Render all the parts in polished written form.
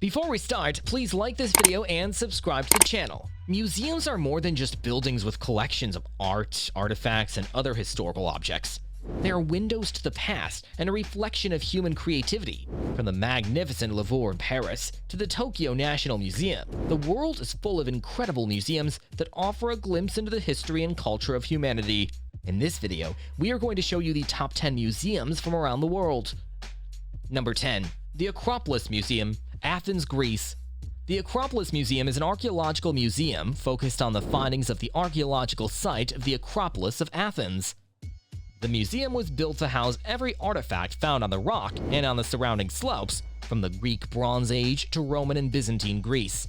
Before we start, please like this video and subscribe to the channel. Museums are more than just buildings with collections of art, artifacts, and other historical objects. They are windows to the past and a reflection of human creativity. From the magnificent Louvre in Paris to the Tokyo National Museum, the world is full of incredible museums that offer a glimpse into the history and culture of humanity. In this video, we are going to show you the top 10 museums from around the world. Number 10. The Acropolis Museum, Athens, Greece. The Acropolis Museum is an archaeological museum focused on the findings of the archaeological site of the Acropolis of Athens. The museum was built to house every artifact found on the rock and on the surrounding slopes, from the Greek Bronze Age to Roman and Byzantine Greece.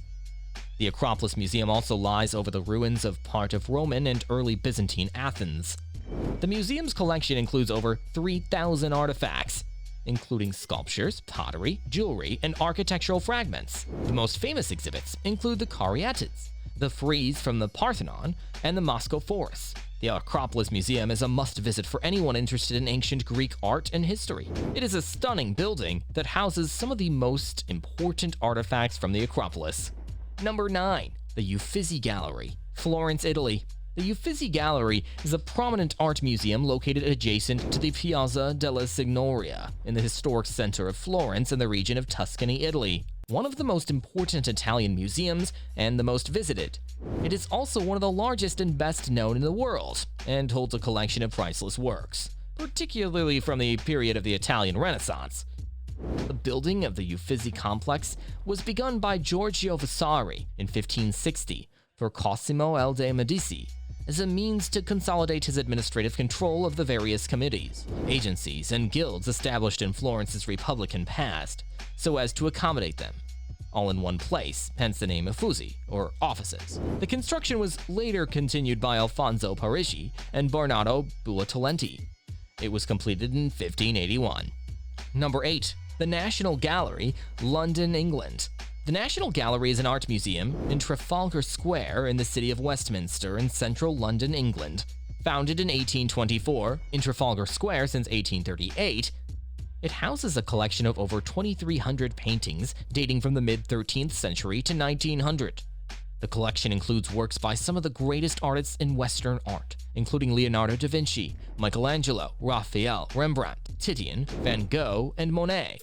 The Acropolis Museum also lies over the ruins of part of Roman and early Byzantine Athens. The museum's collection includes over 3,000 artifacts, including sculptures, pottery, jewelry, and architectural fragments. The most famous exhibits include the caryatids, the frieze from the Parthenon, and the Moscow Forum. The Acropolis Museum is a must-visit for anyone interested in ancient Greek art and history. It is a stunning building that houses some of the most important artifacts from the Acropolis. Number 9. The Uffizzi Gallery, Florence, Italy. The Uffizzi Gallery is a prominent art museum located adjacent to the Piazza della Signoria in the historic center of Florence in the region of Tuscany, Italy. One of the most important Italian museums and the most visited. It is also one of the largest and best known in the world, and holds a collection of priceless works, particularly from the period of the Italian Renaissance. The building of the Uffizzi Complex was begun by Giorgio Vasari in 1560 for Cosimo I de' Medici, as a means to consolidate his administrative control of the various committees, agencies, and guilds established in Florence's Republican past, so as to accommodate them, all in one place, hence the name Uffizzi, or offices. The construction was later continued by Alfonso Parigi and Bernardo Buontalenti. It was completed in 1581. Number 8. The National Gallery, London, England. The National Gallery is an art museum in Trafalgar Square in the city of Westminster in central London, England. Founded in 1824, in Trafalgar Square since 1838, it houses a collection of over 2,300 paintings dating from the mid-13th century to 1900. The collection includes works by some of the greatest artists in Western art, including Leonardo da Vinci, Michelangelo, Raphael, Rembrandt, Titian, Van Gogh, and Monet.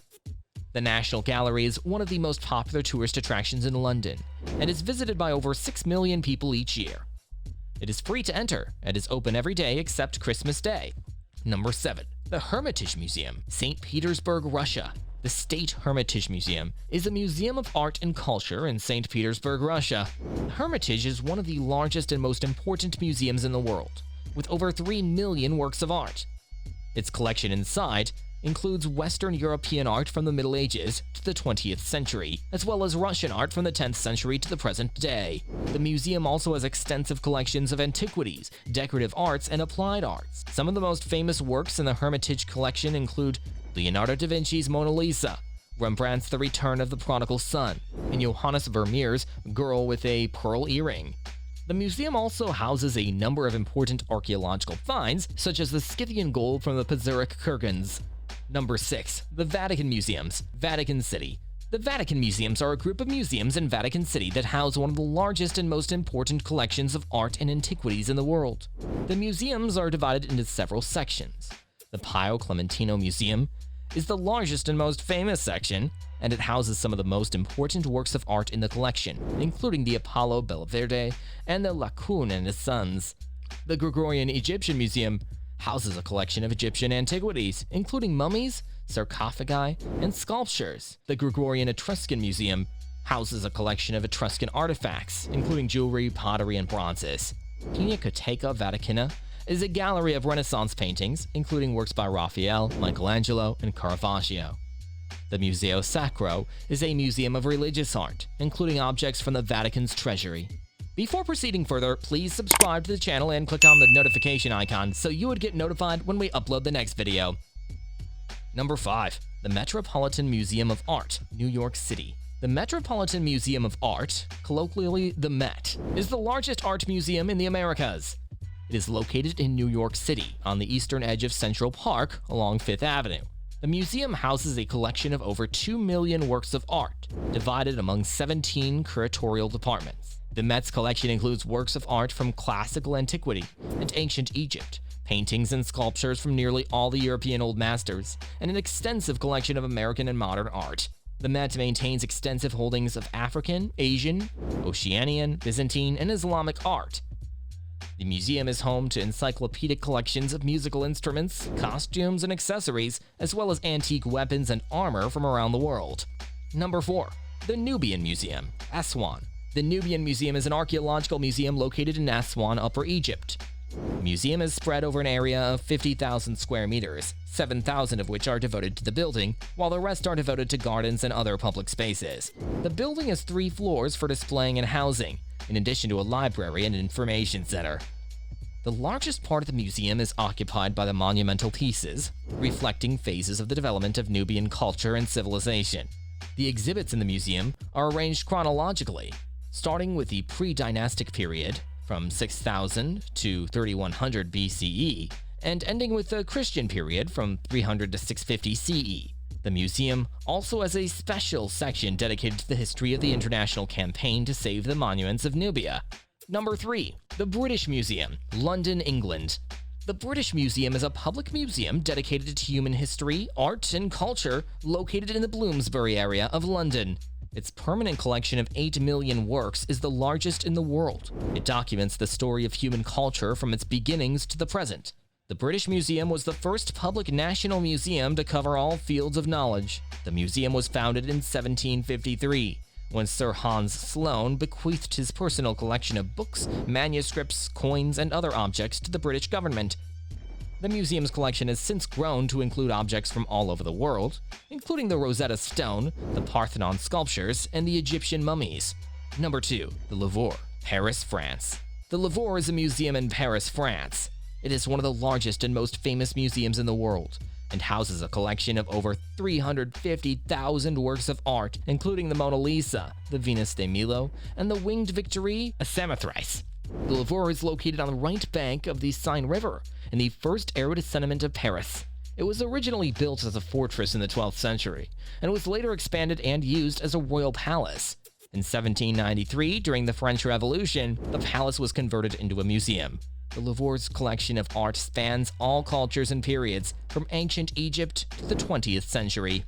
The National Gallery is one of the most popular tourist attractions in London, and is visited by over 6 million people each year. It is free to enter, and is open every day except Christmas Day. Number 7. The Hermitage Museum, St. Petersburg, Russia. The State Hermitage Museum is a museum of art and culture in St. Petersburg, Russia. The Hermitage is one of the largest and most important museums in the world, with over 3 million works of art. Its collection inside includes Western European art from the Middle Ages to the 20th century, as well as Russian art from the 10th century to the present day. The museum also has extensive collections of antiquities, decorative arts, and applied arts. Some of the most famous works in the Hermitage collection include Leonardo da Vinci's Mona Lisa, Rembrandt's The Return of the Prodigal Son, and Johannes Vermeer's Girl with a Pearl Earring. The museum also houses a number of important archaeological finds, such as the Scythian gold from the Pizarric Kurgans. Number 6. The Vatican Museums, Vatican City. The Vatican Museums are a group of museums in Vatican City that house one of the largest and most important collections of art and antiquities in the world. The museums are divided into several sections. The Pio Clementino Museum is the largest and most famous section, and it houses some of the most important works of art in the collection, including the Apollo Belvedere and the Laocoon and his sons. The Gregorian Egyptian Museum houses a collection of Egyptian antiquities, including mummies, sarcophagi, and sculptures. The Gregorian Etruscan Museum houses a collection of Etruscan artifacts, including jewelry, pottery, and bronzes. Pinacoteca Vaticana is a gallery of Renaissance paintings, including works by Raphael, Michelangelo, and Caravaggio. The Museo Sacro is a museum of religious art, including objects from the Vatican's treasury. Before proceeding further, please subscribe to the channel and click on the notification icon so you would get notified when we upload the next video. Number 5. The Metropolitan Museum of Art, New York City. The Metropolitan Museum of Art, colloquially the Met, is the largest art museum in the Americas. It is located in New York City, on the eastern edge of Central Park along Fifth Avenue. The museum houses a collection of over 2 million works of art, divided among 17 curatorial departments. The Met's collection includes works of art from classical antiquity and ancient Egypt, paintings and sculptures from nearly all the European Old Masters, and an extensive collection of American and modern art. The Met maintains extensive holdings of African, Asian, Oceanian, Byzantine, and Islamic art. The museum is home to encyclopedic collections of musical instruments, costumes, and accessories, as well as antique weapons and armor from around the world. Number 4. The Nubian Museum, Aswan. The Nubian Museum is an archaeological museum located in Aswan, Upper Egypt. The museum is spread over an area of 50,000 square meters, 7,000 of which are devoted to the building, while the rest are devoted to gardens and other public spaces. The building has 3 floors for displaying and housing, in addition to a library and information center. The largest part of the museum is occupied by the monumental pieces, reflecting phases of the development of Nubian culture and civilization. The exhibits in the museum are arranged chronologically, starting with the pre-dynastic period, from 6000 to 3100 BCE, and ending with the Christian period from 300 to 650 CE. The museum also has a special section dedicated to the history of the international campaign to save the monuments of Nubia. Number 3. The British Museum, London, England. The British Museum is a public museum dedicated to human history, art, and culture located in the Bloomsbury area of London. Its permanent collection of 8 million works is the largest in the world. It documents the story of human culture from its beginnings to the present. The British Museum was the first public national museum to cover all fields of knowledge. The museum was founded in 1753, when Sir Hans Sloane bequeathed his personal collection of books, manuscripts, coins, and other objects to the British government. The museum's collection has since grown to include objects from all over the world, including the Rosetta Stone, the Parthenon sculptures, and the Egyptian mummies. Number 2. The Louvre, Paris, France. The Louvre is a museum in Paris, France. It is one of the largest and most famous museums in the world, and houses a collection of over 350,000 works of art, including the Mona Lisa, the Venus de Milo, and the Winged Victory, a Samothrace. The Louvre is located on the right bank of the Seine River, in the first era settlement of Paris. It was originally built as a fortress in the 12th century, and was later expanded and used as a royal palace. In 1793, during the French Revolution, the palace was converted into a museum. The Louvre's collection of art spans all cultures and periods, from ancient Egypt to the 20th century.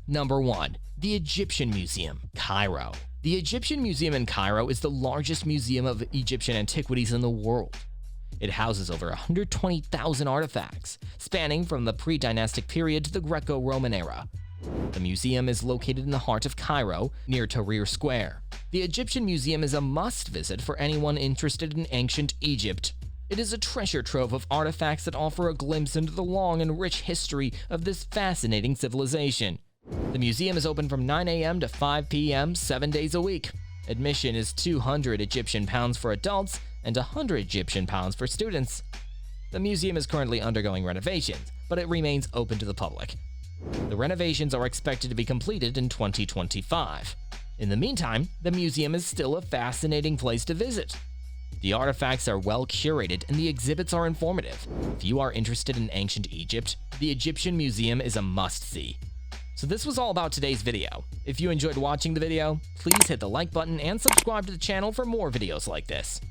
Number 1. The Egyptian Museum, Cairo. The Egyptian Museum in Cairo is the largest museum of Egyptian antiquities in the world. It houses over 120,000 artifacts, spanning from the pre-dynastic period to the Greco-Roman era. The museum is located in the heart of Cairo, near Tahrir Square. The Egyptian Museum is a must-visit for anyone interested in ancient Egypt. It is a treasure trove of artifacts that offer a glimpse into the long and rich history of this fascinating civilization. The museum is open from 9 a.m. to 5 p.m. 7 days a week. Admission is 200 Egyptian pounds for adults and 100 Egyptian pounds for students. The museum is currently undergoing renovations, but it remains open to the public. The renovations are expected to be completed in 2025. In the meantime, the museum is still a fascinating place to visit. The artifacts are well curated and the exhibits are informative. If you are interested in ancient Egypt, the Egyptian Museum is a must-see. So this was all about today's video. If you enjoyed watching the video, please hit the like button and subscribe to the channel for more videos like this.